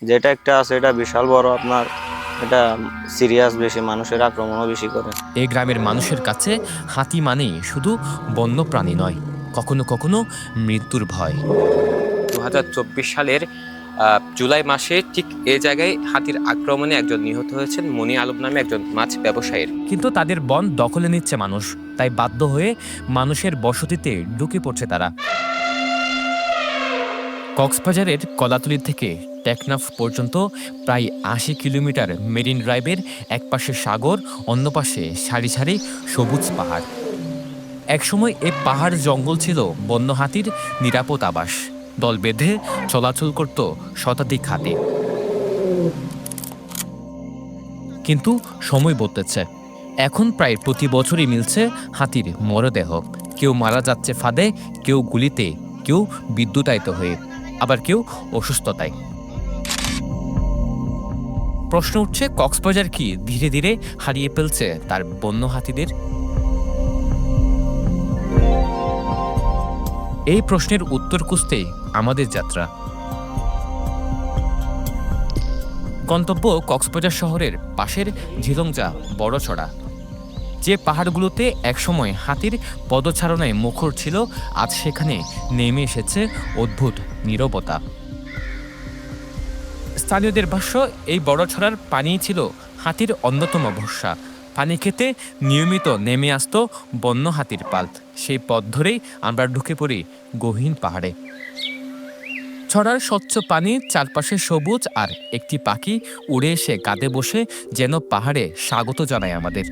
যেটা একটা আছে এটা বিশাল বড়, আপনার এটা সিরিয়াস, বেশি মানুষের আক্রমণও বেশি করে। এই গ্রামের মানুষের কাছে হাতি মানেই শুধু বন্য প্রাণী নয়, কখনো কখনো মৃত্যুর ভয়। 2024 সালের জুলাই মাসে ঠিক এই জায়গায় হাতির আক্রমণে একজন নিহত হয়েছেন, মনি আলম নামে একজন মাছ ব্যবসায়ীর। কিন্তু তাদের বন দখলে নিচ্ছে মানুষ, তাই বাধ্য হয়ে মানুষের বসতিতে ঢুকে পড়ছে তারা। কক্সবাজারের কলাতলী থেকে টেকনাফ পর্যন্ত প্রায় ৮০ কিলোমিটার মেরিন ড্রাইভের এক পাশে সাগর, অন্য পাশে সারি সারি সবুজ পাহাড়। একসময় এ পাহাড় জঙ্গল ছিল বন্য হাতির নিরাপদ আবাস। দল বেঁধে চলাচল করত শতাধিক হাতি। কিন্তু সময় বদলেছে। এখন প্রায় প্রতি বছরই মিলছে হাতির মরদেহ। কেউ মারা যাচ্ছে ফাঁদে, কেউ গুলিতে, কেউ বিদ্যুতায়িত হয়ে, আবার কেউ অসুস্থতায়। প্রশ্ন উঠছে, কক্সবাজার কি ধীরে ধীরে হারিয়ে ফেলছে তার বন্য হাতিদের? এই প্রশ্নের উত্তর খুঁজতেই আমাদের যাত্রা। গন্তব্য কক্সবাজার শহরের পাশের ঝিলংজা বড়ছড়া। যে পাহাড়গুলোতে একসময় হাতির পদচারণায় মুখর ছিল, আজ সেখানে নেমে এসেছে অদ্ভুত নীরবতা। স্থানীয়দের ভাষ্য, এই বড়ছড়ার পানি ছিল হাতির অন্যতম ভরসা। পানি খেতে নিয়মিত নেমে আসত বন্য হাতির পাল। সেই পথ ধরেই আমরা ঢুকে পড়ি গহীন পাহাড়ে। ছড়ার স্বচ্ছ পানি, চারপাশে সবুজ, আর একটি পাখি উড়ে এসে কাঁধে বসে যেন পাহাড়ে স্বাগত জানায় আমাদের।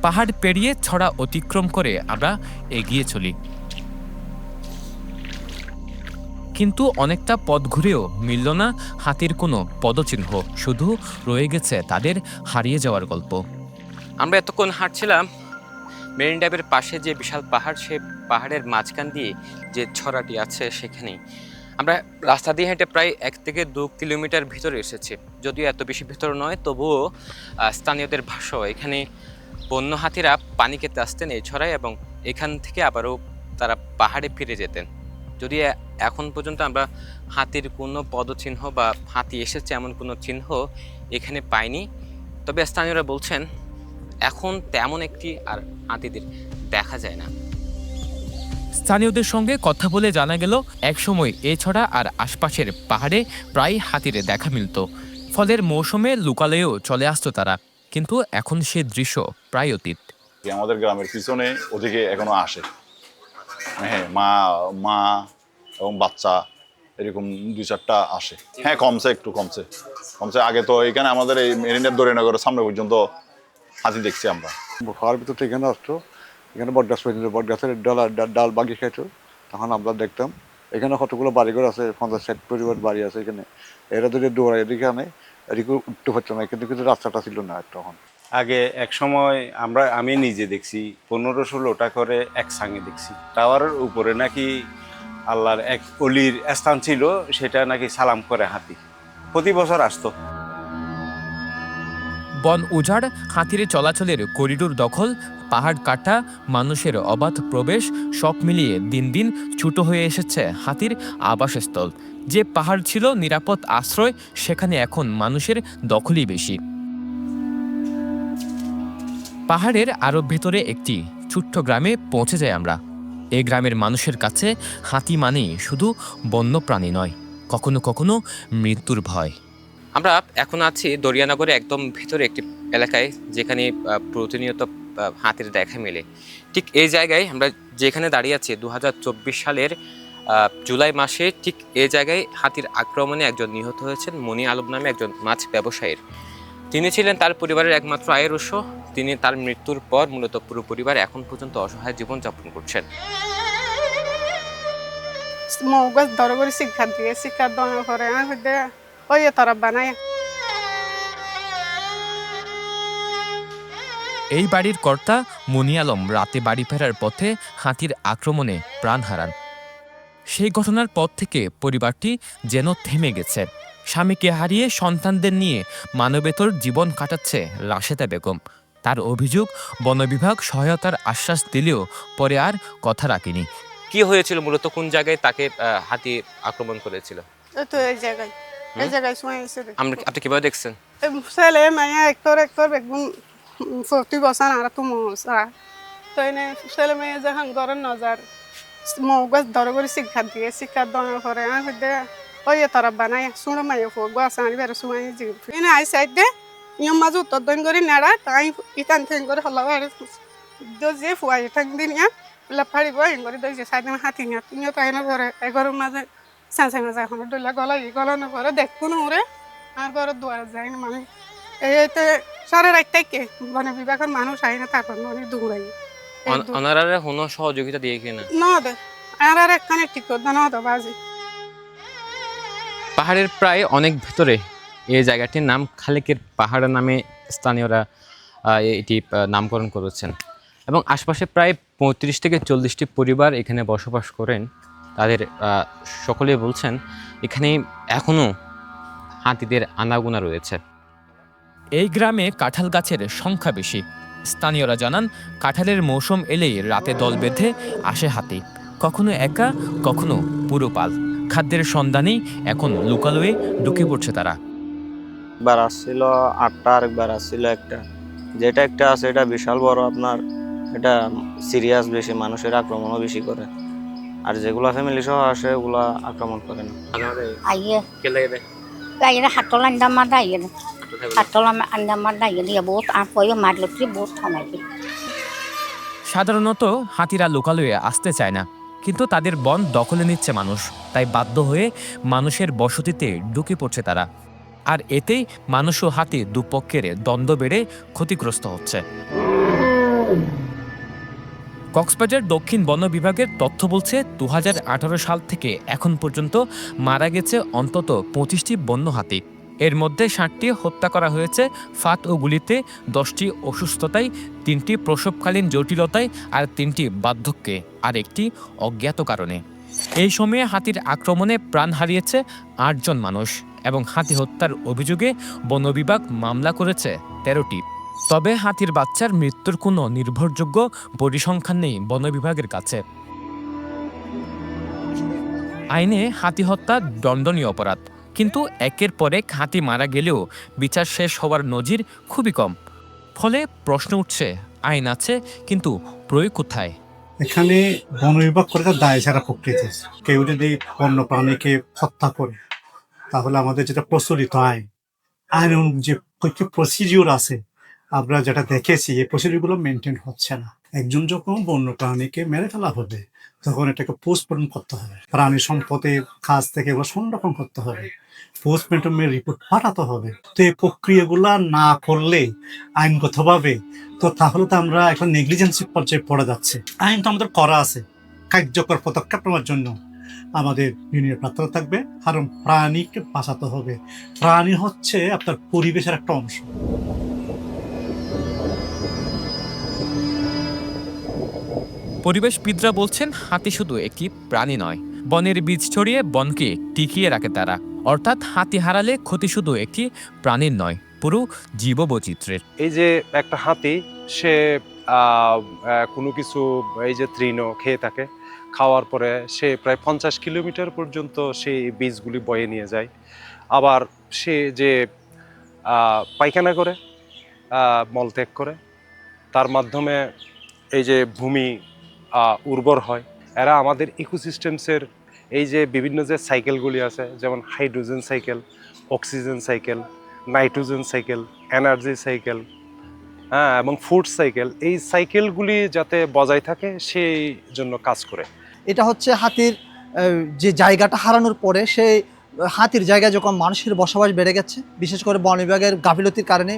পাহাড় পেরিয়ে ছড়া অতিক্রম করে আমরা এগিয়ে চলি। কিন্তু অনেকটা পথ ঘুরেও মিলল না হাতির কোনো পদচিহ্ন, শুধু রয়ে গেছে তাদের হারিয়ে যাওয়ার গল্প। আমরা এতক্ষণ হাঁটছিলাম মেরিন ড্রাইভের পাশে যে বিশাল পাহাড়, সে পাহাড়ের মাঝখান দিয়ে যে ছড়াটি আছে সেখানেই। আমরা রাস্তা দিয়ে হেঁটে প্রায় 1 থেকে 2 কিলোমিটার ভিতরে এসেছি। যদিও এত বেশি ভিতর নয়, তবুও স্থানীয়দের ভাষ্য এখানে বন্য হাতিরা পানি খেতে আসতেন এই ছড়ায়, এবং এখান থেকে আবারও তারা পাহাড়ে ফিরে যেতেন। যদি এখন পর্যন্ত আমরা হাতির কোনো পদচিহ্ন বা হাতি এসেছে এমন কোনো চিহ্ন এখানে পাইনি। তবে স্থানীয়রা বলছেন এখন তেমন একটি আর হাতিদের দেখা যায় না। স্থানীয়দের সঙ্গে কথা বলে জানা গেল, একসময় এছড়া আর আশপাশের পাহাড়ে প্রায় হাতির দেখা মিলত। ফলের মৌসুমে লুকালেও চলে আসতো তারা, কিন্তু এখন সে দৃশ্য প্রায় অতীত। আমাদের গ্রামের পিছনে ওদিকে এখনো আসে, হ্যাঁ, মা মা এবং বাচ্চা এরকম 2-4টা আসে। হ্যাঁ, কমছে, একটু কমছে। আগে তো এখানে আমাদের এই মেরিনের দরিয়ানগরের সামনে পর্যন্ত হাতি দেখছি আমরা। পাহাড়ের ভিতর থেকে এখানে আসতো, এখানে বটগাছ পেয়েছিল, বটগাছের ডাল বাগিয়ে খাইতো। তখন আমরা দেখতাম এখানে কতগুলো বাড়িঘর আছে, 50-60 পরিবার বাড়ি আছে এখানে। এরা যদি দৌড়ায় এদিকে আনে, এদিকে উঠতে পারতো না, কিন্তু রাস্তাটা ছিল না তখন। আগে এক সময় আমি নিজে দেখছি 15-16টা করে একসঙ্গে দেখছি। টাওয়ারের উপরে নাকি আল্লাহর এক অলির স্থান ছিল, সেটা নাকি সালাম করে হাতি প্রতি বছর আসতো। বন উজাড়, হাতির চলাচলের করিডোর দখল, পাহাড় কাটা, মানুষের অবাধ প্রবেশ, সব মিলিয়ে দিন দিন ছোট হয়ে এসেছে হাতির আবাসস্থল। যে পাহাড় ছিল নিরাপদ আশ্রয়, সেখানে এখন মানুষের দখলই বেশি। পাহাড়ের আরো ভেতরে একটি ছোট্ট গ্রামে পৌঁছে যাই আমরা। এই গ্রামের মানুষের কাছে হাতি মানেই শুধু বন্য প্রাণী নয়, কখনো কখনো মৃত্যুর ভয়। আমরা এখন আছি দরিয়ানগরে একদম ভিতরে একটি এলাকায়, যেখানে প্রতিনিয়ত হাতির দেখা মেলে। ঠিক এই জায়গায় আমরা যেখানে দাঁড়িয়ে আছি, 2024 সালের জুলাই মাসে ঠিক এই জায়গায় হাতির আক্রমণে একজন নিহত হয়েছেন, মনি আলম নামে একজন মাছ ব্যবসায়ীর। তিনি ছিলেন তার পরিবারের একমাত্র আয়ের উৎস। তিনি তার মৃত্যুর পর মূলত পুরো পরিবার এখন পর্যন্ত অসহায় জীবনযাপন করছেন। মৌগাছ ধরে করে শিক্ষা দিয়ে শিক্ষা দমে করে ওই তারা বানায়। এই বাড়ির কর্তা মনি আলম রাতে বাড়ি ফেরার পথে হাতির আক্রমণে প্রাণ হারান। সেই ঘটনার পর থেকে পরিবারটি যেন থেমে গেছে। স্বামীকে হারিয়ে সন্তানদের নিয়ে মানবেতর জীবন কাটাচ্ছে রাশেদা বেগম। তার অভিযোগ, বন বিভাগ সহায়তার আশ্বাস দিলেও পরে আর কথা রাখেনি। কি হয়েছিল মূলত, কোন জায়গায় তাকে হাতি আক্রমণ করেছিল? এই তো এই জায়গায় সময় এসে আপনি কিভাবে দেখছেন? ছেলে মেয়ে একটর বেগুন প্রতি বছর আর তো মশা তো এনে ছেলে মেয়ে যখন ঘরের নজার মৌগাছ ধরে করে শিক্ষা দিয়ে শিক্ষা দেওয়ার পরে দে ওই তারা বানাই শুনে মাইয়ে গাছ আনি বেড়ে সময় এনে আই সাইড দে ইয়ম মাঝে উত্তর দন করে নেড়া তাই ইতান থেন করে হল্লা যে ফুয়াই ঠাং দিন লাফাড়িব হেন করে দইছে সাইড হাতি নিয়ে তাই না ঘরে এঘরের মাঝে সাঁচাই মাঝে এখন ডইলা গলানোর পরে দেখবো না ওরে আর ঘরের দুয়ারে যাই না মানে এইতে সারা রাতটাই কে মানে বিভাগের মানুষ আই না তারপর মানে দৌড়াই ওনারা কোনো সহযোগিতা দিয়ে কিনা? না দে আর একখানে ঠিক করতে না তো বাজি। পাহাড়ের প্রায় অনেক ভেতরে এই জায়গাটির নাম খালেকের পাহাড় নামে স্থানীয়রা এটি নামকরণ করেছেন এবং আশপাশে প্রায় 35 থেকে 40টি পরিবার এখানে বসবাস করেন। তাদের সকলেই বলছেন এখানে এখনও হাতিদের আনাগোনা রয়েছে। এই গ্রামে কাঁঠাল গাছের সংখ্যা বেশি। স্থানীয়রা জানান কাঁঠালের মৌসুম এলেই রাতে দল বেঁধে আসে হাতি, কখনো একা কখনো পুরো পাল। খাদ্যের সন্ধানেই এখন লোকালয়ে ঢুকে পড়ছে তারা। একবার আসছিল 8টা, আরেকবার আসছিল 1টা। যেটা একটা আছে এটা বিশাল বড়, আপনার এটা সিরিয়াস বেশি, মানুষের আক্রমণও বেশি করে। আর যেগুলা ফ্যামিলি সহ আসে ওগুলা আক্রমণ করে না। Aye, kaya hatol anda mada ye. Hatol anda mada ye dia bot apoyo madlotri bot thomai. সাধারণত হাতিরা লোকালয়ে আসতে চায় না, কিন্তু তাদের বন দখলে নিচ্ছে মানুষ, তাই বাধ্য হয়ে মানুষের বসতিতে ঢুকে পড়ছে তারা। আর এতেই মানুষ ও হাতি দুপক্ষের দ্বন্দ্ব বেড়ে ক্ষতিগ্রস্ত হচ্ছে। কক্সবাজার দক্ষিণ বন বিভাগের তথ্য বলছে 2018 সাল থেকে এখন পর্যন্ত মারা গেছে অন্তত 25টি বন্য হাতি। এর মধ্যে 60টি হত্যা করা হয়েছে ফাঁদ ও গুলিতে, 10টি অসুস্থতায়, 3টি প্রসবকালীন জটিলতায় আর 3টি বার্ধক্যে আর একটি অজ্ঞাত কারণে। এই সময়ে হাতির আক্রমণে প্রাণ হারিয়েছে 8 জন মানুষ এবং হাতি হত্যার অভিযোগে বন বিভাগ মামলা করেছে 13টি। তবে হাতির বাচ্চার মৃত্যুর কোনো নির্ভরযোগ্য পরিসংখ্যান নেই বন বিভাগের কাছে। আইনে হাতি হত্যা দণ্ডনীয় অপরাধ, কিন্তু একের পর এক হাতি মারা গেলেও বিচার শেষ হওয়ার নজির খুবই কম। ফলে প্রশ্ন উঠছে, আইন আছে কিন্তু প্রয়োগ কোথায়? এখানে বন বিভাগ করে দায় ছাড়া প্রকৃতি। কেউ যদি বন্য প্রাণীকে হত্যা করে তাহলে আমাদের যেটা প্রচলিত আইন যে প্রসিডিউর আছে আমরা যেটা দেখেছি এই প্রসিডিউরগুলো মেনটেন হচ্ছে না। একজন যখন বন্য প্রাণীকে মেরে ফেলা হবে তখন এটাকে পোস্টমর্টম করতে হবে, প্রাণী সম্পদের কাছ থেকে এগুলো সংরক্ষণ করতে হবে, পোস্টমর্টমের রিপোর্ট পাঠাতে হবে। তো এই প্রক্রিয়াগুলো না করলে আইনগতভাবে তো তাহলে তো আমরা এখন নেগলিজেন্সি পর্যায়ে পড়ে যাচ্ছে। আইন তো আমাদের করা আছে, কার্যকর পদক্ষেপ নেওয়ার জন্য আমাদের ইউনিয়ন প্রার্থনা থাকবে, কারণ প্রাণীকে বাঁচাতে হবে। প্রাণী হচ্ছে আপনার পরিবেশের একটা অংশ। পরিবেশবিদরা বলছেন হাতি শুধু একটি প্রাণী নয়, বনের বীজ ছড়িয়ে বনকে টিকিয়ে রাখে তারা। অর্থাৎ হাতি হারালে ক্ষতি শুধু একটি প্রাণীর নয়, পুরো জীববৈচিত্র্যের। এই যে একটা হাতি সে কোনো কিছু এই যে তৃণ খেয়ে থাকে, খাওয়ার পরে সে প্রায় 50 কিলোমিটার পর্যন্ত সেই বীজগুলি বয়ে নিয়ে যায়। আবার সে যে পায়খানা করে, মলত্যাগ করে, তার মাধ্যমে এই যে ভূমি উর্বর হয়। এরা আমাদের ইকোসিস্টেমসের এই যে বিভিন্ন যে সাইকেলগুলি আছে, যেমন hydrogen cycle, oxygen cycle, nitrogen cycle, energy cycle, এবং ফুড সাইকেল, এই সাইকেলগুলি যাতে বজায় থাকে সেই জন্য কাজ করে। এটা হচ্ছে হাতির যে জায়গাটা হারানোর পরে সেই হাতির জায়গায় যখন মানুষের বসবাস বেড়ে গেছে, বিশেষ করে বন বিভাগের গাফিলতির কারণে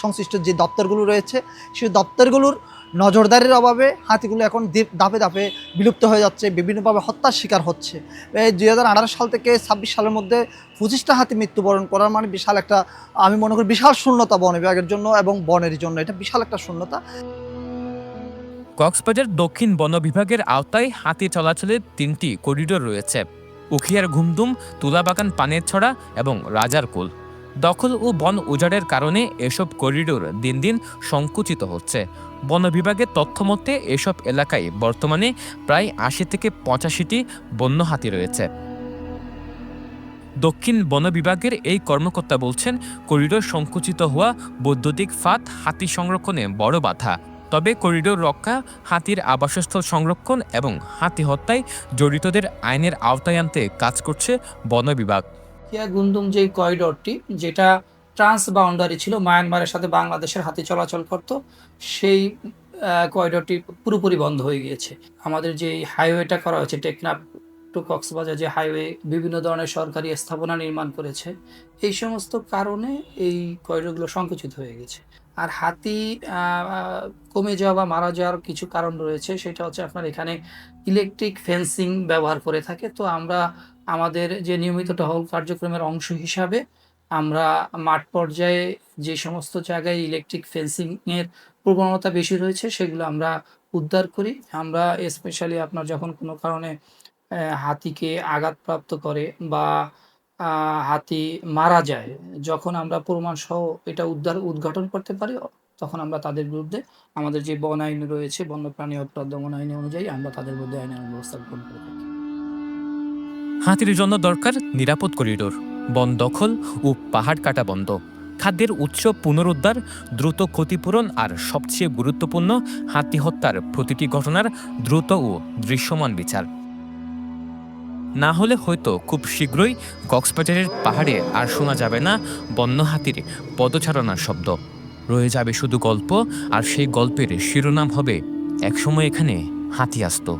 সংশ্লিষ্ট যে দপ্তরগুলো রয়েছে সেই দপ্তরগুলোর নজরদারির অভাবে হাতিগুলো এখন ধাপে ধাপে বিলুপ্ত হয়ে যাচ্ছে, বিভিন্নভাবে হত্যার শিকার হচ্ছে। এই 2018 সাল থেকে 26 সালের মধ্যে 25টা হাতি মৃত্যুবরণ করার মানে বিশাল একটা, আমি মনে করি বিশাল শূন্যতা বন বিভাগের জন্য এবং বনের জন্য। এটা বিশাল একটা শূন্যতা। কক্সবাজার দক্ষিণ বন বিভাগের আওতায় হাতি চলাচলের 3টি করিডোর রয়েছে: উখিয়ার ঘুমদুম, তুলাবাগান পানের ছড়া এবং রাজার কোল। দখল ও বন উজাড়ের কারণে এসব করিডোর দিন দিন সংকুচিত হচ্ছে। বন বিভাগের তথ্য মতে এসব এলাকায় বর্তমানে প্রায় ৮০ থেকে ৮৫টি বন্য হাতি রয়েছে। দক্ষিণ বন বিভাগের এই কর্মকর্তা বলছেন, করিডোর সংকুচিত হওয়া বৈদ্যুতিক ফাঁদ হাতি সংরক্ষণে বড় বাধা। তবে করিডোর রক্ষা, হাতির আবাসস্থল সংরক্ষণ এবং হাতি হত্যায় জড়িতদের আইনের আওতায় আনতে কাজ করছে বন বিভাগ। গুন্দুম যে করিডোরটি, যেটা ট্রান্স বাউন্ডারি ছিল, মায়ানমারের সাথে বাংলাদেশের হাতি চলাচল করত, সেই করিডোরটি পুরোপুরি বন্ধ হয়ে গিয়েছে। আমাদের যে হাইওয়েটা করা হয়েছে, টেকনাফ টু কক্সবাজার যে হাইওয়ে, বিভিন্ন ধরনের সরকারি স্থাপনা নির্মাণ করেছে, এই সমস্ত কারণে এই করিডোরগুলো সংকুচিত হয়ে গেছে। আর হাতি কমে যাওয়া বা মারা যাওয়ার কিছু কারণ রয়েছে, সেটা হচ্ছে আপনার এখানে ইলেকট্রিক ফেন্সিং ব্যবহার করে থাকে। তো আমরা আমাদের যে নিয়মিত টহল কার্যক্রমের অংশ হিসাবে আমরা মাঠ পর্যায়ে যে সমস্ত জায়গায় ইলেকট্রিক ফেন্সিংয়ের প্রবণতা বেশি রয়েছে সেগুলো আমরা উদ্ধার করি। আমরা স্পেশালি আপনার যখন কোনো কারণে হাতিকে আঘাতপ্রাপ্ত করে বা হাতি মারা যায়, যখন আমরা প্রমাণ সহ এটা উদ্ঘাটন করতে পারি, তখন আমরা তাদের বিরুদ্ধে আমাদের যে বন আইন রয়েছে, বন্যপ্রাণী অপরাধ দমন আইন অনুযায়ী আমরা তাদের বিরুদ্ধে আইনের ব্যবস্থা গ্রহণ করে থাকি। হাতির জন্য দরকার নিরাপদ করিডোর, বন দখল ও পাহাড় কাটা বন্ধ, খাদ্যের উৎস পুনরুদ্ধার, দ্রুত ক্ষতিপূরণ আর সবচেয়ে গুরুত্বপূর্ণ হাতি হত্যার প্রতিটি ঘটনার দ্রুত ও দৃশ্যমান বিচার। না হলে হয়তো খুব শীঘ্রই কক্সবাজারের পাহাড়ে আর শোনা যাবে না বন্য হাতির পদচারণার শব্দ। রয়ে যাবে শুধু গল্প, আর সেই গল্পের শিরোনাম হবে একসময় এখানে হাতি আসতো।